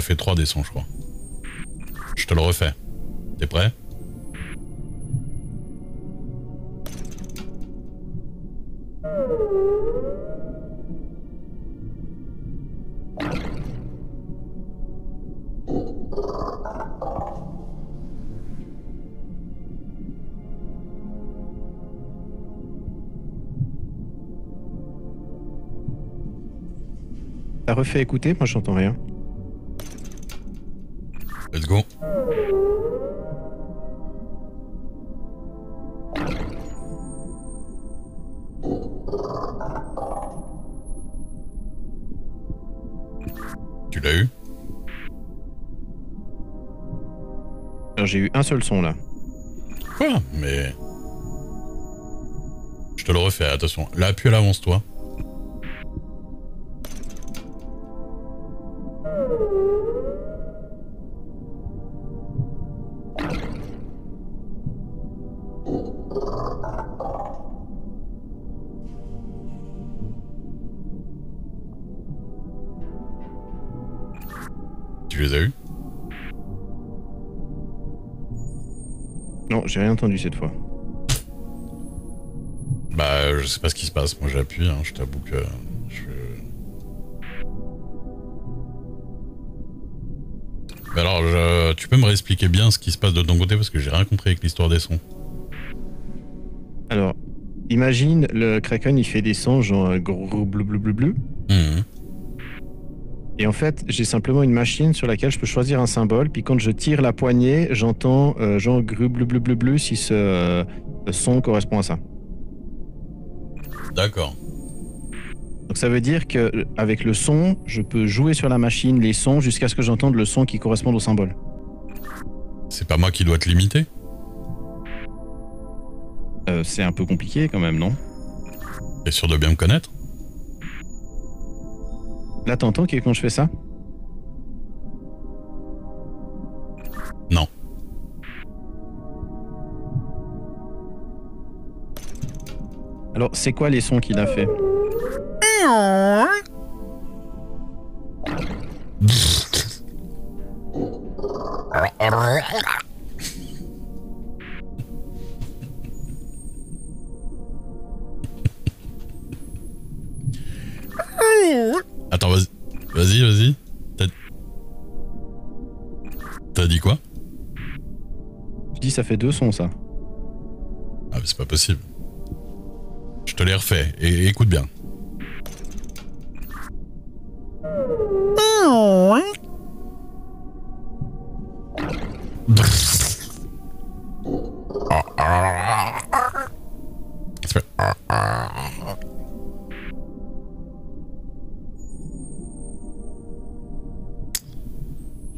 fait 3 des sons, je crois. Je te le refais. T'es prêt? T'as refait écouter? Moi, j'entends rien. Let's go. Tu l'as eu? Alors, j'ai eu un seul son là. Quoi? Mais... Je te le refais, attention. Là, appuie à l'avance, toi. Tu les as eus? Non, j'ai rien entendu cette fois. Bah, je sais pas ce qui se passe. Moi, j'appuie, hein. Je t'avoue que... Mais alors, tu peux me réexpliquer bien ce qui se passe de ton côté parce que j'ai rien compris avec l'histoire des sons. Alors, imagine le Kraken, il fait des sons genre gros bleu bleu bleu bleu. Et en fait, j'ai simplement une machine sur laquelle je peux choisir un symbole. Puis quand je tire la poignée, j'entends genre bleu bleu bleu bleu bleu si ce son correspond à ça. D'accord. Donc ça veut dire que avec le son, je peux jouer sur la machine les sons jusqu'à ce que j'entende le son qui correspond au symbole. C'est pas moi qui dois te limiter? C'est un peu compliqué quand même, non? T'es sûr de bien me connaître? Là, t'entends quand je fais ça? Non. Alors, c'est quoi les sons qu'il a fait? Attends, vas-y. T'as dit quoi? Je dis ça fait 2 sons, ça. Ah, mais c'est pas possible. Je te les refais, et écoute bien.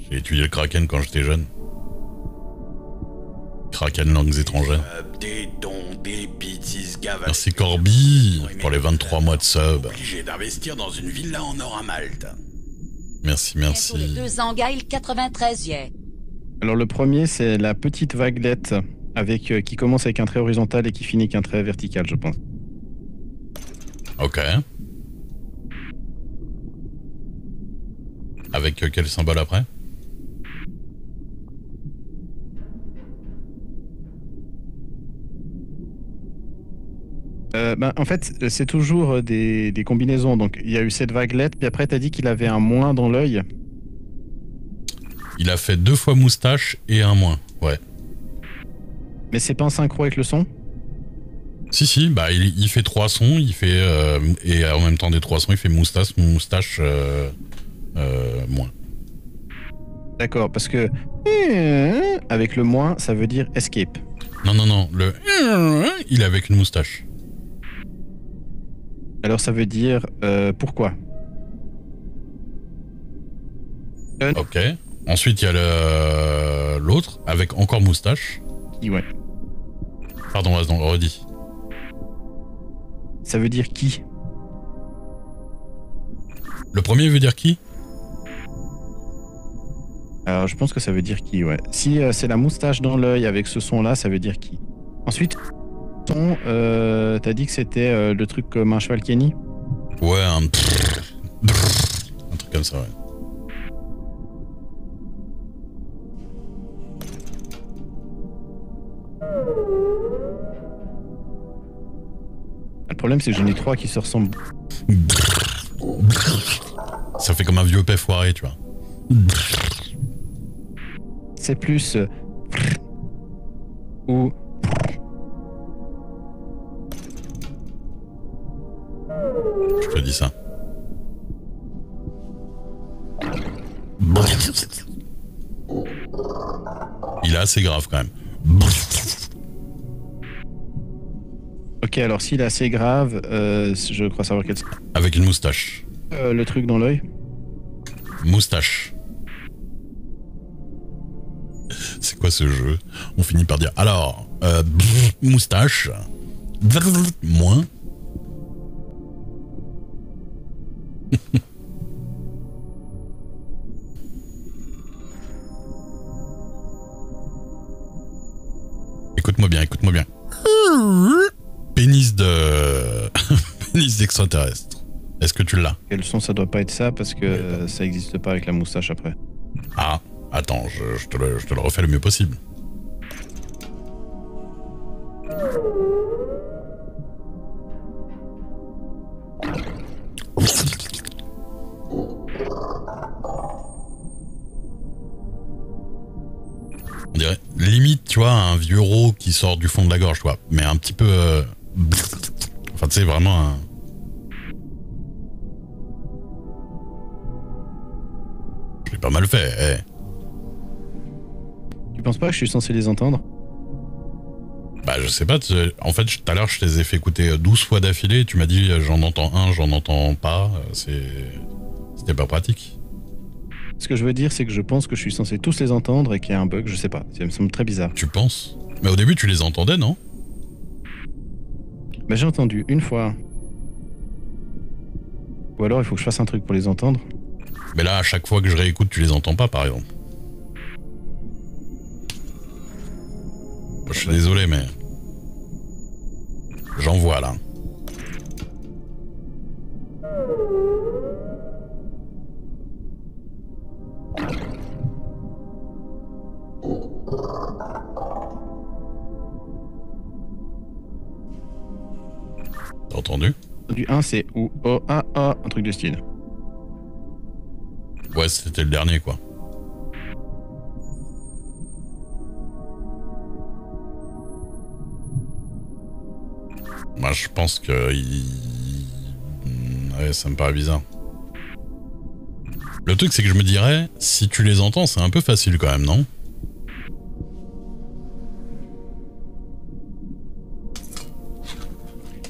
J'ai étudié le Kraken quand j'étais jeune. Kraken langues étrangères. Merci Corby pour les 23 mois de sub. Obligé d'investir dans une villa en or à Malte. Merci. Les 2 ans, Gaël 93e. Alors le premier, c'est la petite vaguelette avec qui commence avec un trait horizontal et qui finit avec un trait vertical, je pense. Ok. Avec quel symbole après? En fait, c'est toujours des combinaisons. Donc, il y a eu cette vaguelette, puis après, t'as dit qu'il avait un moins dans l'œil. Il a fait 2 fois moustache et un moins, ouais. Mais c'est pas en synchro avec le son? Si, bah il fait 3 sons, il fait et en même temps des 3 sons, il fait moustache, moins. D'accord, parce que avec le moins, ça veut dire escape. Non, le il est avec une moustache. Alors ça veut dire pourquoi? Ok. Ensuite, il y a l'autre avec encore moustache. Ouais. Pardon, redis. Ça veut dire qui? Le premier veut dire qui? Alors je pense que ça veut dire qui, ouais. Si c'est la moustache dans l'œil avec ce son-là, ça veut dire qui? Ensuite, son, t'as dit que c'était le truc comme un cheval Kenny? Ouais, un truc comme ça, ouais. Le problème, c'est que j'en ai 3 qui se ressemblent. Ça fait comme un vieux paix foiré, tu vois. C'est plus. Ou. Je te dis ça. Il est assez grave quand même. Ok, alors s'il est assez grave, je crois savoir quel. Avec une moustache. Le truc dans l'œil. Moustache. C'est quoi ce jeu? On finit par dire alors, moustache. Moins. Écoute-moi bien, écoute-moi bien. Pénis de... Pénis d'extraterrestre. Est-ce que tu l'as? Quel son, ça doit pas être ça parce que ça existe pas avec la moustache après. Ah, attends, je te le refais le mieux possible. On dirait limite, tu vois, un vieux ro qui sort du fond de la gorge, tu vois, mais un petit peu... Enfin, tu sais, vraiment un... J'ai pas mal fait, eh. Tu penses pas que je suis censé les entendre? Bah, je sais pas, en fait, tout à l'heure, je les ai fait écouter 12 fois d'affilée, tu m'as dit, j'en entends un, j'en entends pas, c'était pas pratique. Ce que je veux dire, c'est que je pense que je suis censé tous les entendre et qu'il y a un bug, je sais pas. Ça me semble très bizarre. Tu penses? Mais au début, tu les entendais, non? Bah, j'ai entendu une fois. Ou alors il faut que je fasse un truc pour les entendre. Mais là, à chaque fois que je réécoute, tu les entends pas, par exemple. Je suis désolé, mais... J'en vois, là. T'as entendu? Du 1, c'est ou O, A, A, un truc de style. Ouais, c'était le dernier, quoi. Moi, je pense que... Ouais, ça me paraît bizarre. Le truc, c'est que je me dirais, si tu les entends, c'est un peu facile quand même, non?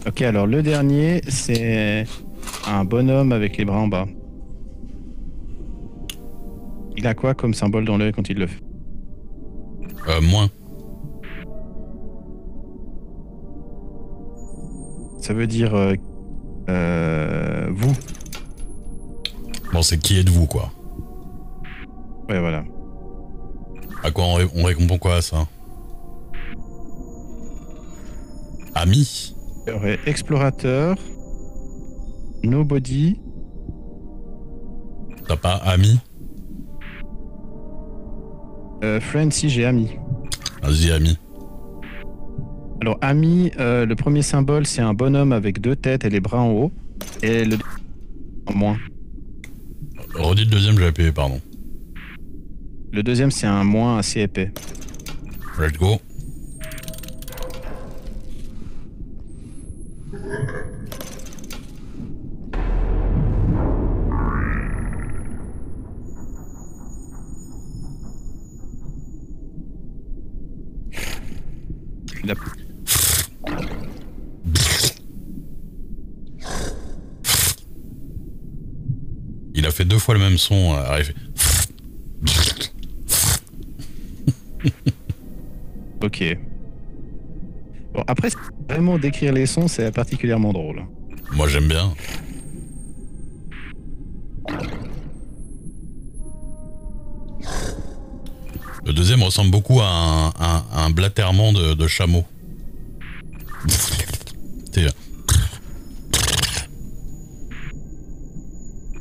Ok, alors le dernier, c'est un bonhomme avec les bras en bas. Il a quoi comme symbole dans l'œil quand il le fait? Moins. Ça veut dire vous. Bon, c'est qui êtes-vous, quoi? Ouais, voilà. À quoi on répond quoi à ça? Ami? Il y aurait explorateur, nobody. T'as pas ami? Friend, si j'ai ami. Vas-y, ami. Alors ami, le premier symbole c'est un bonhomme avec 2 têtes et les bras en haut. Et le en moins. Redis le deuxième, j'ai appuyé, pardon. Le deuxième c'est un moins assez épais. Let's go. Il a... Il a fait 2 fois le même son. Ok. Bon, après, vraiment décrire les sons, c'est particulièrement drôle. Moi, j'aime bien. Le deuxième ressemble beaucoup à un blatèrement de chameau.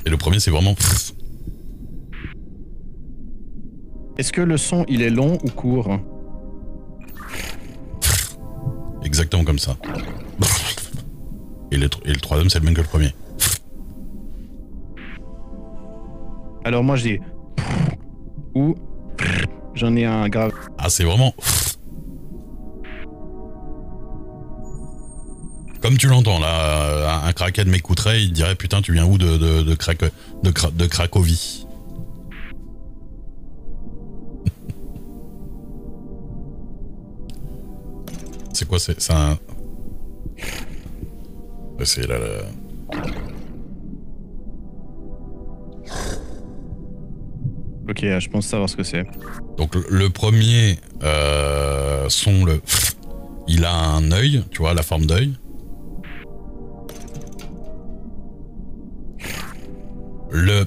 Et le premier, c'est vraiment... Est-ce que le son, il est long ou court? Exactement comme ça. Et le troisième, c'est le même que le premier. Alors moi, je dis ou j'en ai un grave. Ah, c'est vraiment... Comme tu l'entends, là, un Kraken m'écouterait, il dirait, putain, tu viens où de Cracovie? C'est quoi, c'est un... C'est là... Ok, je pense savoir ce que c'est. Donc le premier son, il a un œil, tu vois, la forme d'œil. Le